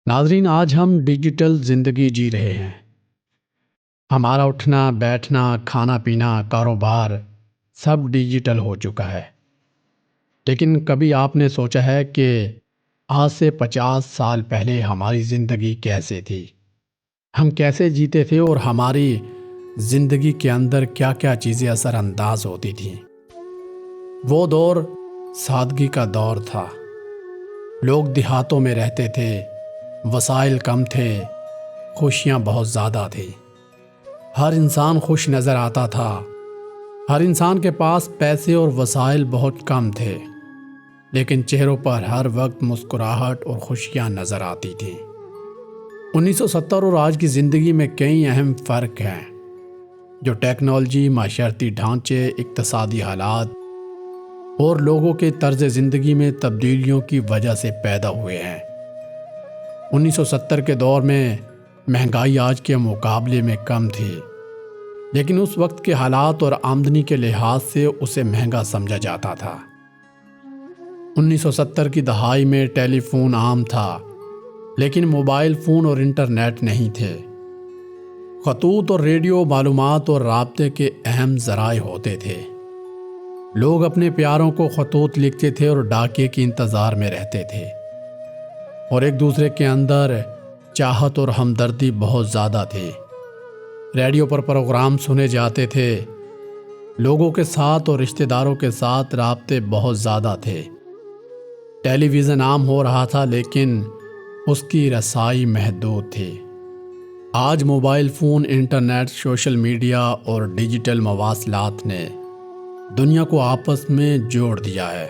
ناظرین، آج ہم ڈیجیٹل زندگی جی رہے ہیں۔ ہمارا اٹھنا بیٹھنا کھانا پینا کاروبار سب ڈیجیٹل ہو چکا ہے۔ لیکن کبھی آپ نے سوچا ہے کہ آج سے 50 سال پہلے ہماری زندگی کیسے تھی؟ ہم کیسے جیتے تھے اور ہماری زندگی کے اندر کیا کیا چیزیں اثر انداز ہوتی تھیں؟ وہ دور سادگی کا دور تھا۔ لوگ دیہاتوں میں رہتے تھے، وسائل کم تھے، خوشیاں بہت زیادہ تھیں۔ ہر انسان خوش نظر آتا تھا۔ ہر انسان کے پاس پیسے اور وسائل بہت کم تھے، لیکن چہروں پر ہر وقت مسکراہٹ اور خوشیاں نظر آتی تھیں۔ 1970 اور آج کی زندگی میں کئی اہم فرق ہیں، جو ٹیکنالوجی، معاشرتی ڈھانچے، اقتصادی حالات اور لوگوں کے طرز زندگی میں تبدیلیوں کی وجہ سے پیدا ہوئے ہیں۔ 1970 کے دور میں مہنگائی آج کے مقابلے میں کم تھی، لیکن اس وقت کے حالات اور آمدنی کے لحاظ سے اسے مہنگا سمجھا جاتا تھا۔ 1970 کی دہائی میں ٹیلی فون عام تھا، لیکن موبائل فون اور انٹرنیٹ نہیں تھے۔ خطوط اور ریڈیو معلومات اور رابطے کے اہم ذرائع ہوتے تھے۔ لوگ اپنے پیاروں کو خطوط لکھتے تھے اور ڈاکیے کے انتظار میں رہتے تھے، اور ایک دوسرے کے اندر چاہت اور ہمدردی بہت زیادہ تھی۔ ریڈیو پر پروگرام سنے جاتے تھے، لوگوں کے ساتھ اور رشتہ داروں کے ساتھ رابطے بہت زیادہ تھے۔ ٹیلی ویژن عام ہو رہا تھا، لیکن اس کی رسائی محدود تھی۔ آج mobile phone, internet, social media اور ڈیجیٹل مواصلات نے دنیا کو آپس میں جوڑ دیا ہے۔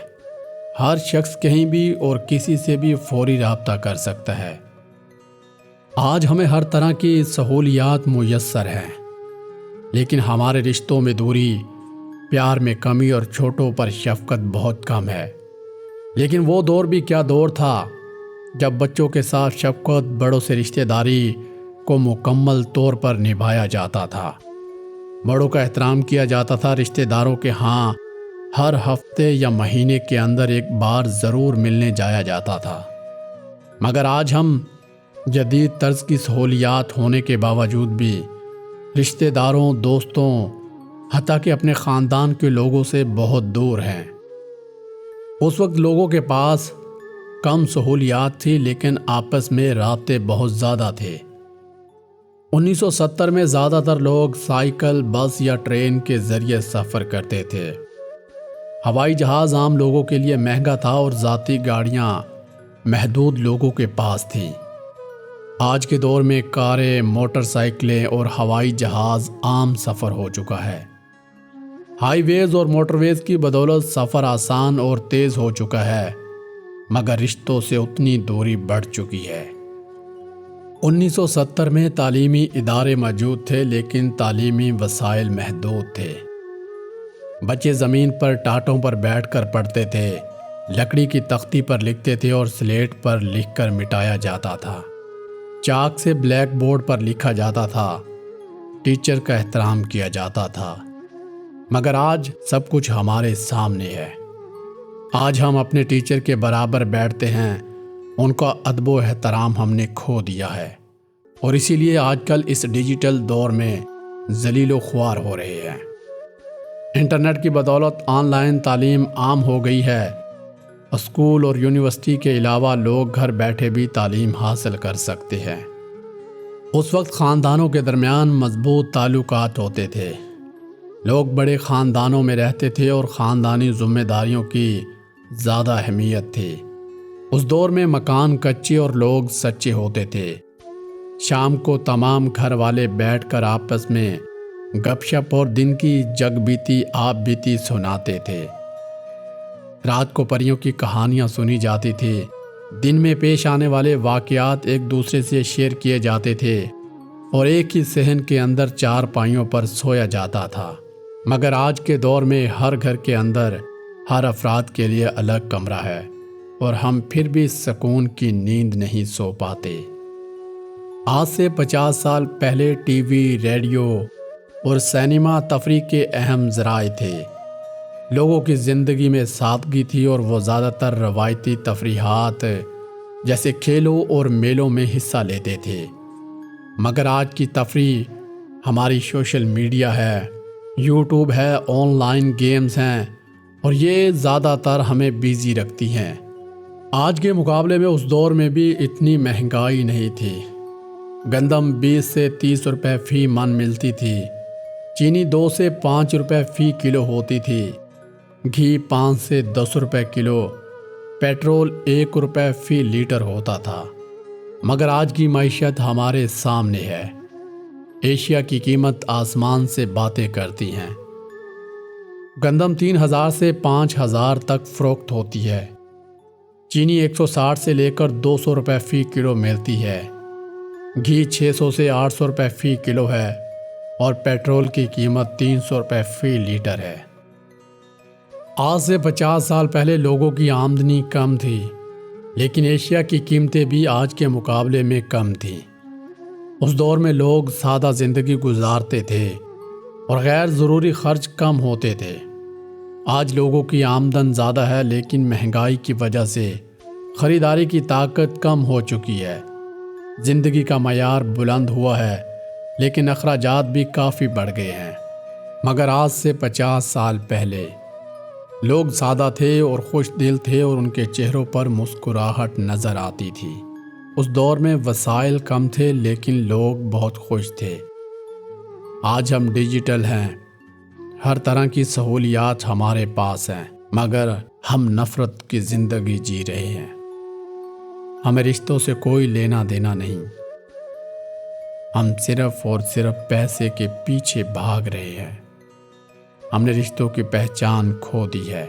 ہر شخص کہیں بھی اور کسی سے بھی فوری رابطہ کر سکتا ہے۔ آج ہمیں ہر طرح کی سہولیات میسر ہیں، لیکن ہمارے رشتوں میں دوری، پیار میں کمی اور چھوٹوں پر شفقت بہت کم ہے۔ لیکن وہ دور بھی کیا دور تھا جب بچوں کے ساتھ شفقت، بڑوں سے رشتہ داری کو مکمل طور پر نبھایا جاتا تھا۔ بڑوں کا احترام کیا جاتا تھا، رشتہ داروں کے ہاں ہر ہفتے یا مہینے کے اندر ایک بار ضرور ملنے جایا جاتا تھا۔ مگر آج ہم جدید طرز کی سہولیات ہونے کے باوجود بھی رشتہ داروں، دوستوں، حتیٰ کہ اپنے خاندان کے لوگوں سے بہت دور ہیں۔ اس وقت لوگوں کے پاس کم سہولیات تھی، لیکن آپس میں رابطے بہت زیادہ تھے۔ 1970 میں زیادہ تر لوگ سائیکل، بس یا ٹرین کے ذریعے سفر کرتے تھے۔ ہوائی جہاز عام لوگوں کے لیے مہنگا تھا اور ذاتی گاڑیاں محدود لوگوں کے پاس تھیں۔ آج کے دور میں کاریں، موٹر سائیکلیں اور ہوائی جہاز عام سفر ہو چکا ہے۔ ہائی ویز اور موٹر ویز کی بدولت سفر آسان اور تیز ہو چکا ہے، مگر رشتوں سے اتنی دوری بڑھ چکی ہے۔ 1970 میں تعلیمی ادارے موجود تھے، لیکن تعلیمی وسائل محدود تھے۔ بچے زمین پر ٹاٹوں پر بیٹھ کر پڑھتے تھے، لکڑی کی تختی پر لکھتے تھے اور سلیٹ پر لکھ کر مٹایا جاتا تھا۔ چاک سے بلیک بورڈ پر لکھا جاتا تھا، ٹیچر کا احترام کیا جاتا تھا۔ مگر آج سب کچھ ہمارے سامنے ہے۔ آج ہم اپنے ٹیچر کے برابر بیٹھتے ہیں، ان کا ادب و احترام ہم نے کھو دیا ہے، اور اسی لیے آج کل اس ڈیجیٹل دور میں ذلیل و خوار ہو رہے ہیں۔ انٹرنیٹ کی بدولت آن لائن تعلیم عام ہو گئی ہے۔ اسکول اور یونیورسٹی کے علاوہ لوگ گھر بیٹھے بھی تعلیم حاصل کر سکتے ہیں۔ اس وقت خاندانوں کے درمیان مضبوط تعلقات ہوتے تھے۔ لوگ بڑے خاندانوں میں رہتے تھے اور خاندانی ذمہ داریوں کی زیادہ اہمیت تھی۔ اس دور میں مکان کچے اور لوگ سچے ہوتے تھے۔ شام کو تمام گھر والے بیٹھ کر آپس میں گپ شپ اور دن کی جگ بیتی آپ بیتی سناتے تھے۔ رات کو پریوں کی کہانیاں سنی جاتی تھی۔ دن میں پیش آنے والے واقعات ایک دوسرے سے شیئر کیے جاتے تھے، اور ایک ہی صحن کے اندر چار پائیوں پر سویا جاتا تھا۔ مگر آج کے دور میں ہر گھر کے اندر ہر افراد کے لیے الگ کمرہ ہے، اور ہم پھر بھی سکون کی نیند نہیں سو پاتے۔ آج سے 50 سال پہلے ٹی وی، ریڈیو اور سینما تفریح کے اہم ذرائع تھے۔ لوگوں کی زندگی میں سادگی تھی، اور وہ زیادہ تر روایتی تفریحات جیسے کھیلوں اور میلوں میں حصہ لیتے تھے۔ مگر آج کی تفریح ہماری سوشل میڈیا ہے، یوٹیوب ہے، آن لائن گیمز ہیں، اور یہ زیادہ تر ہمیں بیزی رکھتی ہیں۔ آج کے مقابلے میں اس دور میں بھی اتنی مہنگائی نہیں تھی۔ گندم 20 سے 30 روپے فی من ملتی تھی، چینی 2 سے 5 روپے فی کلو ہوتی تھی، گھی 5 سے 10 روپے کلو، پیٹرول 1 روپے فی لیٹر ہوتا تھا۔ مگر آج کی معیشت ہمارے سامنے ہے۔ ایشیا کی قیمت آسمان سے باتیں کرتی ہیں۔ گندم 3000 سے 5000 تک فروخت ہوتی ہے، چینی 160 سے لے کر 200 روپے فی کلو ملتی ہے، گھی 600 سے 800 روپے فی کلو ہے، اور پیٹرول کی قیمت 300 روپے فی لیٹر ہے۔ آج سے 50 سال پہلے لوگوں کی آمدنی کم تھی، لیکن ایشیا کی قیمتیں بھی آج کے مقابلے میں کم تھیں۔ اس دور میں لوگ سادہ زندگی گزارتے تھے اور غیر ضروری خرچ کم ہوتے تھے۔ آج لوگوں کی آمدن زیادہ ہے، لیکن مہنگائی کی وجہ سے خریداری کی طاقت کم ہو چکی ہے۔ زندگی کا معیار بلند ہوا ہے، لیکن اخراجات بھی کافی بڑھ گئے ہیں۔ مگر آج سے 50 سال پہلے لوگ سادہ تھے اور خوش دل تھے، اور ان کے چہروں پر مسکراہٹ نظر آتی تھی۔ اس دور میں وسائل کم تھے، لیکن لوگ بہت خوش تھے۔ آج ہم ڈیجیٹل ہیں، ہر طرح کی سہولیات ہمارے پاس ہیں، مگر ہم نفرت کی زندگی جی رہے ہیں۔ ہمیں رشتوں سے کوئی لینا دینا نہیں، ہم صرف اور صرف پیسے کے پیچھے بھاگ رہے ہیں۔ ہم نے رشتوں کی پہچان کھو دی ہے۔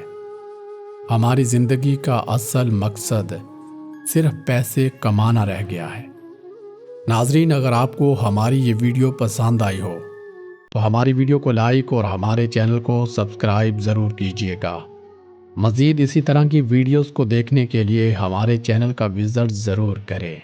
ہماری زندگی کا اصل مقصد صرف پیسے کمانا رہ گیا ہے۔ ناظرین، اگر آپ کو ہماری یہ ویڈیو پسند آئی ہو تو ہماری ویڈیو کو لائک اور ہمارے چینل کو سبسکرائب ضرور کیجیے گا۔ مزید اسی طرح کی ویڈیوز کو دیکھنے کے لیے ہمارے چینل کا وزٹ ضرور کریں۔